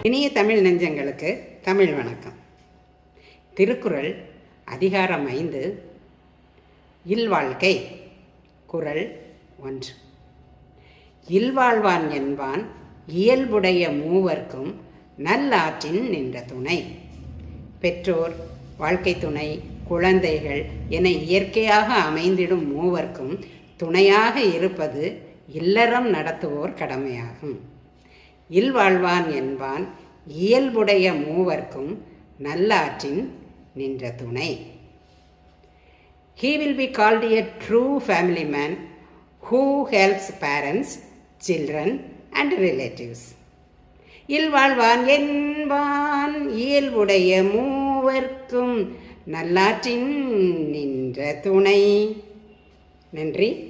இனிய தமிழ் நெஞ்சங்களுக்கு தமிழ் வணக்கம். திருக்குறள் அதிகாரம் 5 இல்வாழ்க்கை. குறள் 1. இல்வாழ்வான் என்பான் இயல்புடைய மூவர்க்கும் நல்லாற்றின் நின்ற துணை. பெற்றோர், வாழ்க்கை துணை, குழந்தைகள் என இயற்கையாக அமைந்திடும் மூவர்க்கும் துணையாக இருப்பது இல்லறம் நடத்துவோர் கடமையாகும். இல்வாழ்வான் என்பான் இயல்புடைய மூவர்க்கும் நல்லாற்றின் நின்ற துணை. He will be called a true family man who helps parents, children and relatives. இல்வாழ்வான் என்பான் இயல்புடைய மூவர்க்கும் நல்லாற்றின் நின்ற துணை. நன்றி.